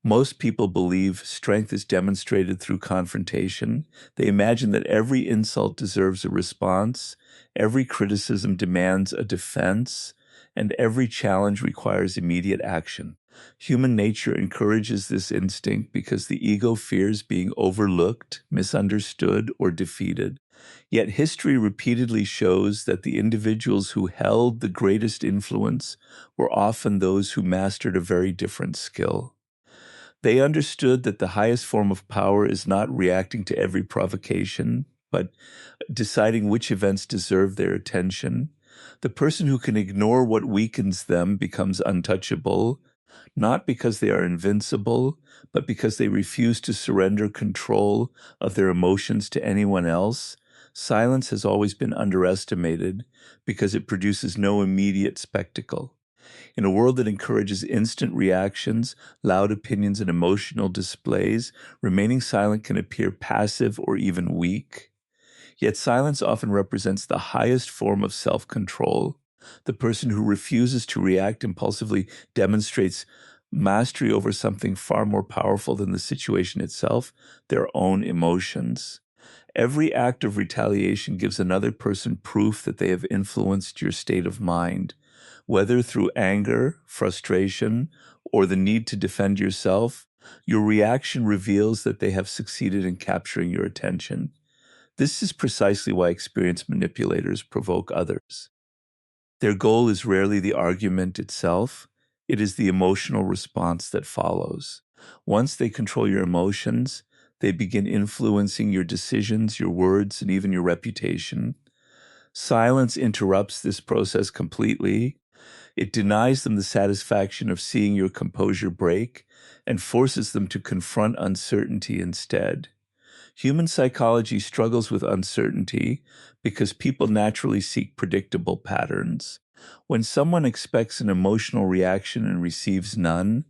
Most people believe strength is demonstrated through confrontation. They imagine that every insult deserves a response, every criticism demands a defense, and every challenge requires immediate action. Human nature encourages this instinct because the ego fears being overlooked, misunderstood, or defeated. Yet history repeatedly shows that the individuals who held the greatest influence were often those who mastered a very different skill. They understood that the highest form of power is not reacting to every provocation, but deciding which events deserve their attention. The person who can ignore what weakens them becomes untouchable, not because they are invincible, but because they refuse to surrender control of their emotions to anyone else. Silence has always been underestimated because it produces no immediate spectacle. In a world that encourages instant reactions, loud opinions, and emotional displays, remaining silent can appear passive or even weak. Yet silence often represents the highest form of self-control. The person who refuses to react impulsively demonstrates mastery over something far more powerful than the situation itself, their own emotions. Every act of retaliation gives another person proof that they have influenced your state of mind. Whether through anger, frustration, or the need to defend yourself, your reaction reveals that they have succeeded in capturing your attention. This is precisely why experienced manipulators provoke others. Their goal is rarely the argument itself, it is the emotional response that follows. Once they control your emotions, they begin influencing your decisions, your words, and even your reputation. Silence interrupts this process completely. It denies them the satisfaction of seeing your composure break and forces them to confront uncertainty instead. Human psychology struggles with uncertainty because people naturally seek predictable patterns. When someone expects an emotional reaction and receives none,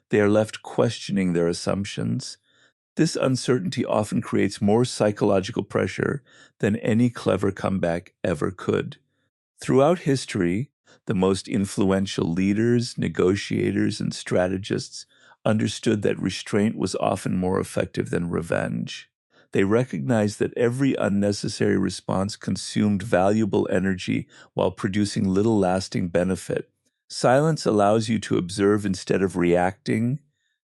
they are left questioning their assumptions. This uncertainty often creates more psychological pressure than any clever comeback ever could. Throughout history, the most influential leaders, negotiators, and strategists understood that restraint was often more effective than revenge. They recognized that every unnecessary response consumed valuable energy while producing little lasting benefit. Silence allows you to observe instead of reacting,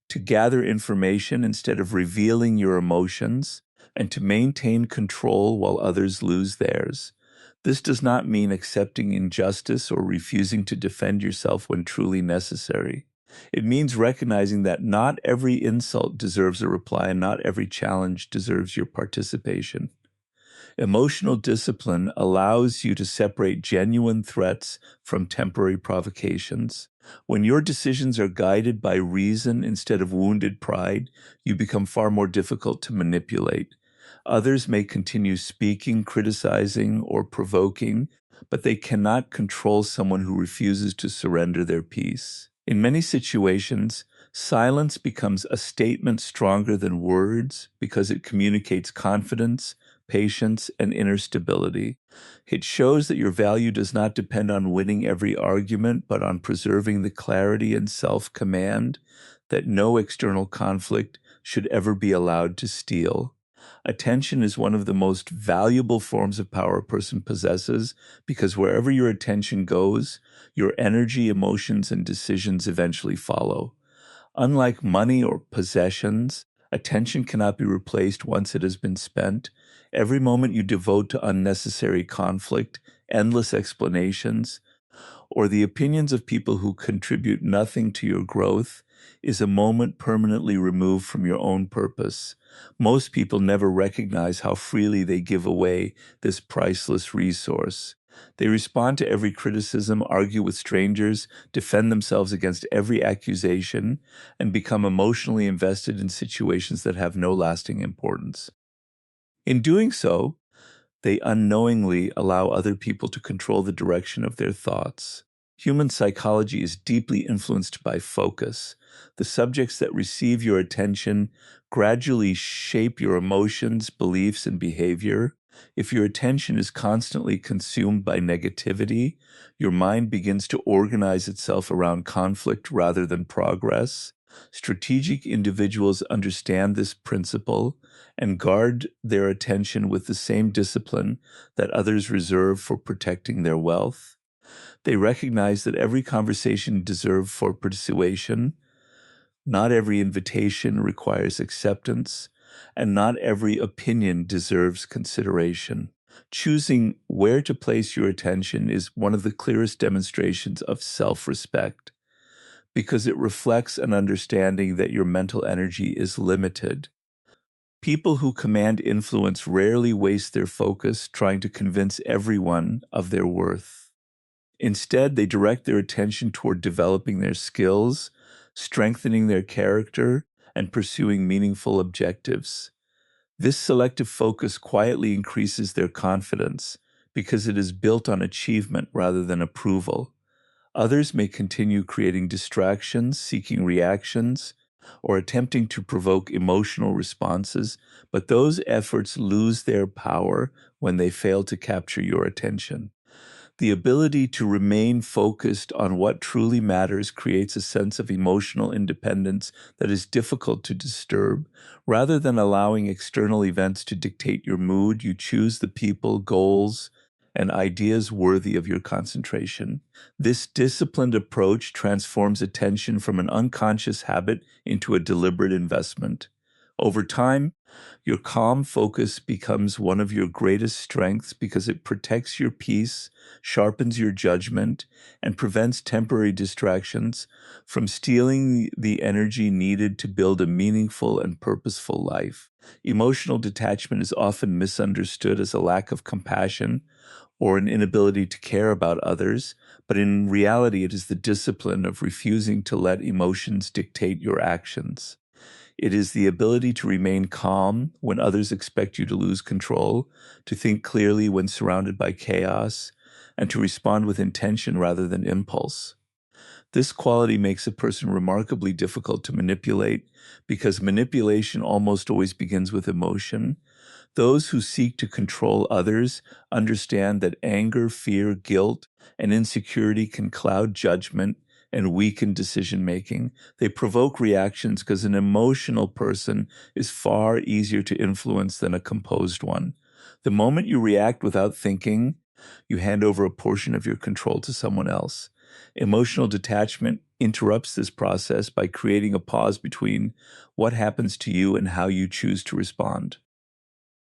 to gather information instead of revealing your emotions, and to maintain control while others lose theirs. This does not mean accepting injustice or refusing to defend yourself when truly necessary. It means recognizing that not every insult deserves a reply and not every challenge deserves your participation. Emotional discipline allows you to separate genuine threats from temporary provocations. When your decisions are guided by reason instead of wounded pride, you become far more difficult to manipulate. Others may continue speaking, criticizing, or provoking, but they cannot control someone who refuses to surrender their peace. In many situations, silence becomes a statement stronger than words because it communicates confidence, patience, and inner stability. It shows that your value does not depend on winning every argument, but on preserving the clarity and self-command that no external conflict should ever be allowed to steal. Attention is one of the most valuable forms of power a person possesses because wherever your attention goes, your energy, emotions, and decisions eventually follow. Unlike money or possessions, attention cannot be replaced once it has been spent. Every moment you devote to unnecessary conflict, endless explanations, or the opinions of people who contribute nothing to your growth is a moment permanently removed from your own purpose. Most people never recognize how freely they give away this priceless resource. They respond to every criticism, argue with strangers, defend themselves against every accusation, and become emotionally invested in situations that have no lasting importance. In doing so, they unknowingly allow other people to control the direction of their thoughts. Human psychology is deeply influenced by focus. The subjects that receive your attention gradually shape your emotions, beliefs, and behavior. If your attention is constantly consumed by negativity, your mind begins to organize itself around conflict rather than progress. Strategic individuals understand this principle and guard their attention with the same discipline that others reserve for protecting their wealth. They recognize that every conversation deserves for persuasion, not every invitation requires acceptance, and not every opinion deserves consideration. Choosing where to place your attention is one of the clearest demonstrations of self-respect, because it reflects an understanding that your mental energy is limited. People who command influence rarely waste their focus trying to convince everyone of their worth. Instead, they direct their attention toward developing their skills, strengthening their character, and pursuing meaningful objectives. This selective focus quietly increases their confidence because it is built on achievement rather than approval. Others may continue creating distractions, seeking reactions, or attempting to provoke emotional responses, but those efforts lose their power when they fail to capture your attention. The ability to remain focused on what truly matters creates a sense of emotional independence that is difficult to disturb. Rather than allowing external events to dictate your mood, you choose the people, goals, and ideas worthy of your concentration. This disciplined approach transforms attention from an unconscious habit into a deliberate investment. Over time, your calm focus becomes one of your greatest strengths because it protects your peace, sharpens your judgment, and prevents temporary distractions from stealing the energy needed to build a meaningful and purposeful life. Emotional detachment is often misunderstood as a lack of compassion or an inability to care about others, but in reality, it is the discipline of refusing to let emotions dictate your actions. It is the ability to remain calm when others expect you to lose control, to think clearly when surrounded by chaos, and to respond with intention rather than impulse. This quality makes a person remarkably difficult to manipulate because manipulation almost always begins with emotion. Those who seek to control others understand that anger, fear, guilt, and insecurity can cloud judgment and weaken decision-making. They provoke reactions because an emotional person is far easier to influence than a composed one. The moment you react without thinking, you hand over a portion of your control to someone else. Emotional detachment interrupts this process by creating a pause between what happens to you and how you choose to respond.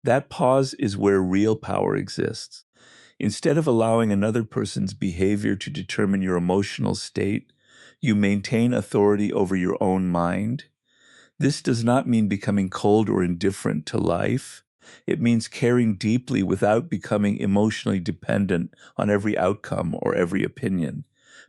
That pause is where real power exists. Instead of allowing another person's behavior to determine your emotional state, you maintain authority over your own mind. This does not mean becoming cold or indifferent to life. It means caring deeply without becoming emotionally dependent on every outcome or every opinion.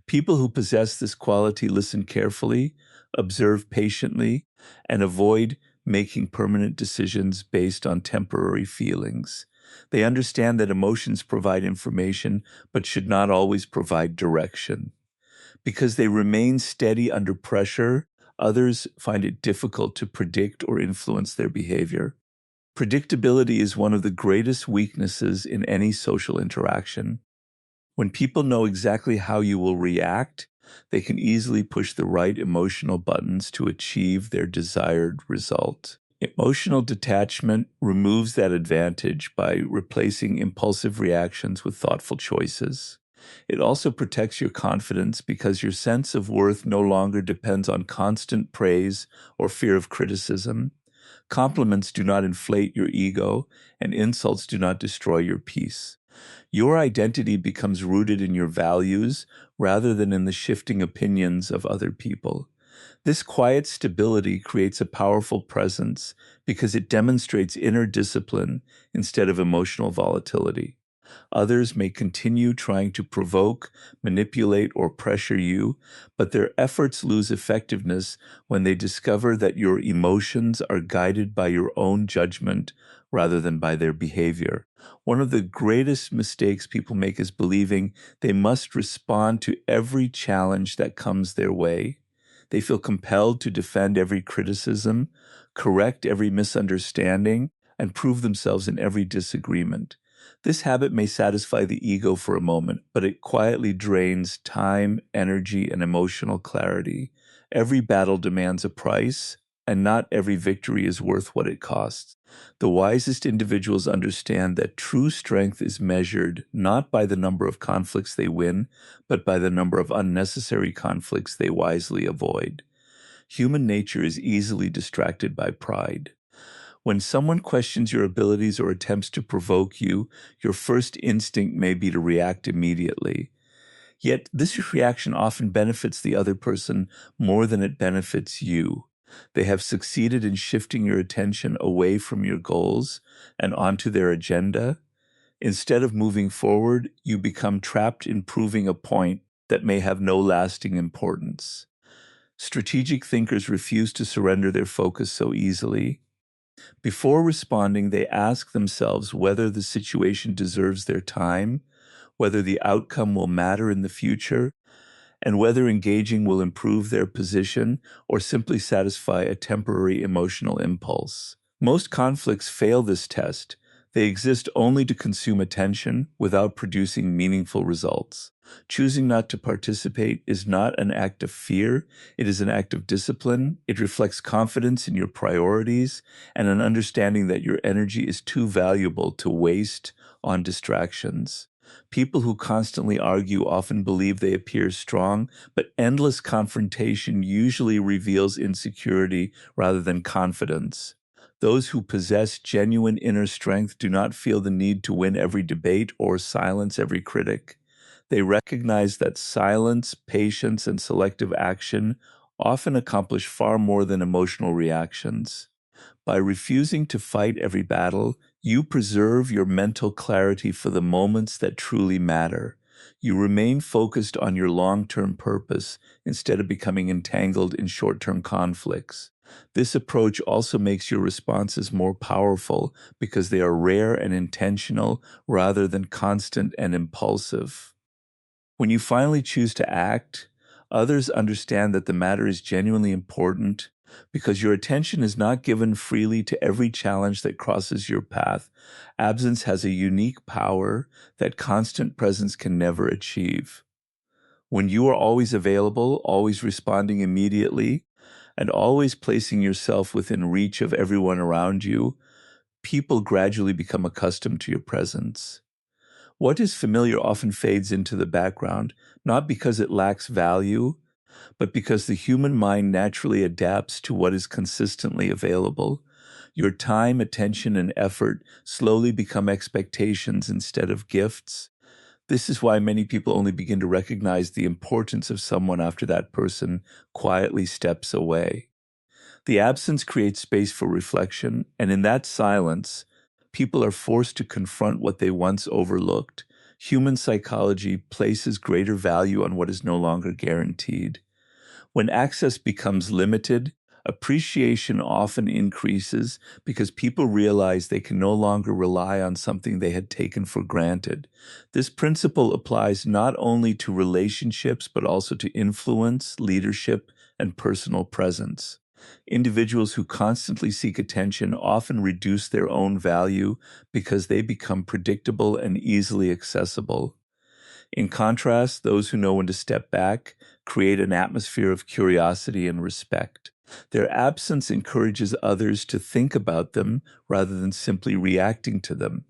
People who possess this quality listen carefully, observe patiently, and avoid making permanent decisions based on temporary feelings. They understand that emotions provide information, but should not always provide direction. Because they remain steady under pressure, others find it difficult to predict or influence their behavior. Predictability is one of the greatest weaknesses in any social interaction. When people know exactly how you will react, they can easily push the right emotional buttons to achieve their desired result. Emotional detachment removes that advantage by replacing impulsive reactions with thoughtful choices. It also protects your confidence because your sense of worth no longer depends on constant praise or fear of criticism. Compliments do not inflate your ego, and insults do not destroy your peace. Your identity becomes rooted in your values rather than in the shifting opinions of other people. This quiet stability creates a powerful presence because it demonstrates inner discipline instead of emotional volatility. Others may continue trying to provoke, manipulate, or pressure you, but their efforts lose effectiveness when they discover that your emotions are guided by your own judgment rather than by their behavior. One of the greatest mistakes people make is believing they must respond to every challenge that comes their way. They feel compelled to defend every criticism, correct every misunderstanding, and prove themselves in every disagreement. This habit may satisfy the ego for a moment, but it quietly drains time, energy, and emotional clarity. Every battle demands a price, and not every victory is worth what it costs. The wisest individuals understand that true strength is measured not by the number of conflicts they win, but by the number of unnecessary conflicts they wisely avoid. Human nature is easily distracted by pride. When someone questions your abilities or attempts to provoke you, your first instinct may be to react immediately. Yet this reaction often benefits the other person more than it benefits you. They have succeeded in shifting your attention away from your goals and onto their agenda. Instead of moving forward, you become trapped in proving a point that may have no lasting importance. Strategic thinkers refuse to surrender their focus so easily. Before responding, they ask themselves whether the situation deserves their time, whether the outcome will matter in the future, and whether engaging will improve their position or simply satisfy a temporary emotional impulse. Most conflicts fail this test. They exist only to consume attention without producing meaningful results. Choosing not to participate is not an act of fear, it is an act of discipline. It reflects confidence in your priorities and an understanding that your energy is too valuable to waste on distractions. People who constantly argue often believe they appear strong, but endless confrontation usually reveals insecurity rather than confidence. Those who possess genuine inner strength do not feel the need to win every debate or silence every critic. They recognize that silence, patience, and selective action often accomplish far more than emotional reactions. By refusing to fight every battle, you preserve your mental clarity for the moments that truly matter. You remain focused on your long-term purpose instead of becoming entangled in short-term conflicts. This approach also makes your responses more powerful because they are rare and intentional rather than constant and impulsive. When you finally choose to act, others understand that the matter is genuinely important because your attention is not given freely to every challenge that crosses your path. Absence has a unique power that constant presence can never achieve. When you are always available, always responding immediately, and always placing yourself within reach of everyone around you, people gradually become accustomed to your presence. What is familiar often fades into the background, not because it lacks value, but because the human mind naturally adapts to what is consistently available. Your time, attention, and effort slowly become expectations instead of gifts. This is why many people only begin to recognize the importance of someone after that person quietly steps away. The absence creates space for reflection, and in that silence, people are forced to confront what they once overlooked. Human psychology places greater value on what is no longer guaranteed. When access becomes limited, appreciation often increases because people realize they can no longer rely on something they had taken for granted. This principle applies not only to relationships, but also to influence, leadership, and personal presence. Individuals who constantly seek attention often reduce their own value because they become predictable and easily accessible. In contrast, those who know when to step back create an atmosphere of curiosity and respect. Their absence encourages others to think about them rather than simply reacting to them.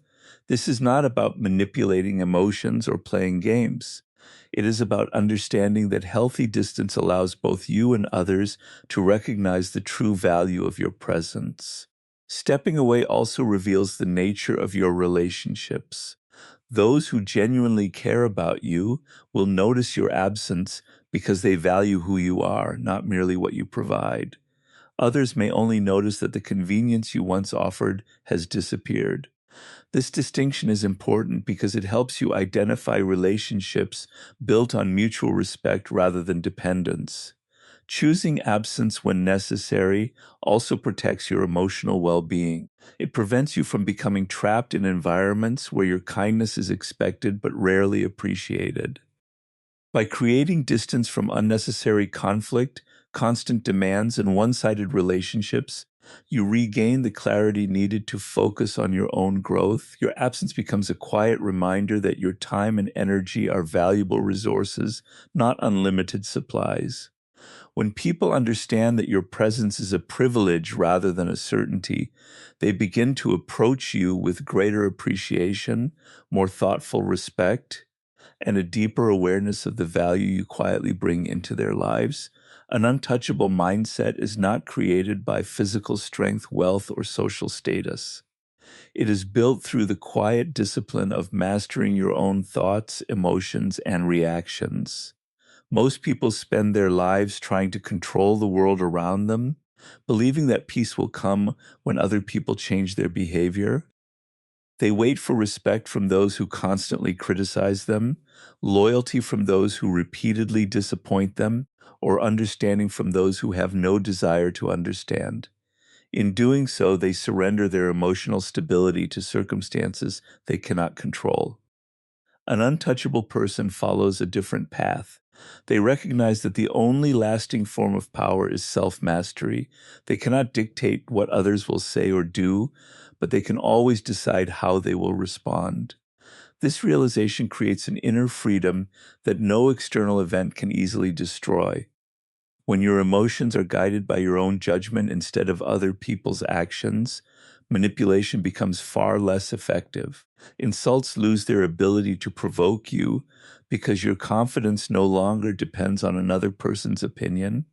This is not about manipulating emotions or playing games. It is about understanding that healthy distance allows both you and others to recognize the true value of your presence. Stepping away also reveals the nature of your relationships. Those who genuinely care about you will notice your absence because they value who you are, not merely what you provide. Others may only notice that the convenience you once offered has disappeared. This distinction is important because it helps you identify relationships built on mutual respect rather than dependence. Choosing absence when necessary also protects your emotional well-being. It prevents you from becoming trapped in environments where your kindness is expected but rarely appreciated. By creating distance from unnecessary conflict, constant demands, and one-sided relationships, you regain the clarity needed to focus on your own growth. Your absence becomes a quiet reminder that your time and energy are valuable resources, not unlimited supplies. When people understand that your presence is a privilege rather than a certainty, they begin to approach you with greater appreciation, more thoughtful respect, and a deeper awareness of the value you quietly bring into their lives. An untouchable mindset is not created by physical strength, wealth, or social status. It is built through the quiet discipline of mastering your own thoughts, emotions, and reactions. Most people spend their lives trying to control the world around them, believing that peace will come when other people change their behavior. They wait for respect from those who constantly criticize them, loyalty from those who repeatedly disappoint them, or understanding from those who have no desire to understand. In doing so, they surrender their emotional stability to circumstances they cannot control. An untouchable person follows a different path. They recognize that the only lasting form of power is self-mastery. They cannot dictate what others will say or do, but they can always decide how they will respond. This realization creates an inner freedom that no external event can easily destroy. When your emotions are guided by your own judgment instead of other people's actions, manipulation becomes far less effective. Insults lose their ability to provoke you because your confidence no longer depends on another person's opinion.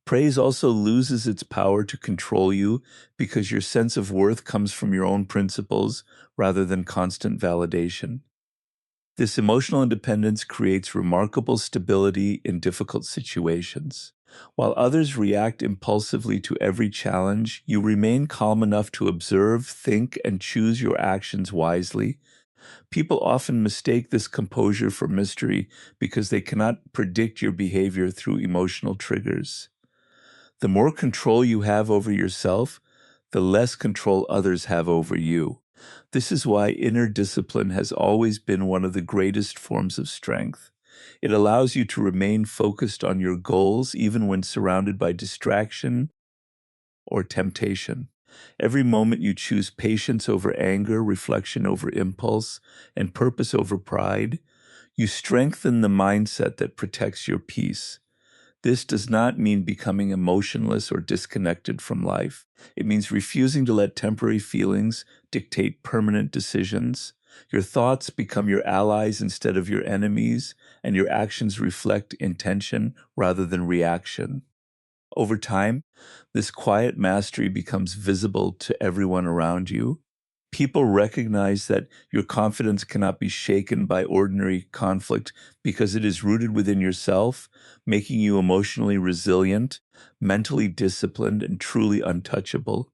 Praise also loses its power to control you because your sense of worth comes from your own principles rather than constant validation. This emotional independence creates remarkable stability in difficult situations. While others react impulsively to every challenge, you remain calm enough to observe, think, and choose your actions wisely. People often mistake this composure for mystery because they cannot predict your behavior through emotional triggers. The more control you have over yourself, the less control others have over you. This is why inner discipline has always been one of the greatest forms of strength. It allows you to remain focused on your goals even when surrounded by distraction or temptation. Every moment you choose patience over anger, reflection over impulse, and purpose over pride, you strengthen the mindset that protects your peace. This does not mean becoming emotionless or disconnected from life. It means refusing to let temporary feelings dictate permanent decisions. Your thoughts become your allies instead of your enemies, and your actions reflect intention rather than reaction. Over time, this quiet mastery becomes visible to everyone around you. People recognize that your confidence cannot be shaken by ordinary conflict because it is rooted within yourself, making you emotionally resilient, mentally disciplined, and truly untouchable.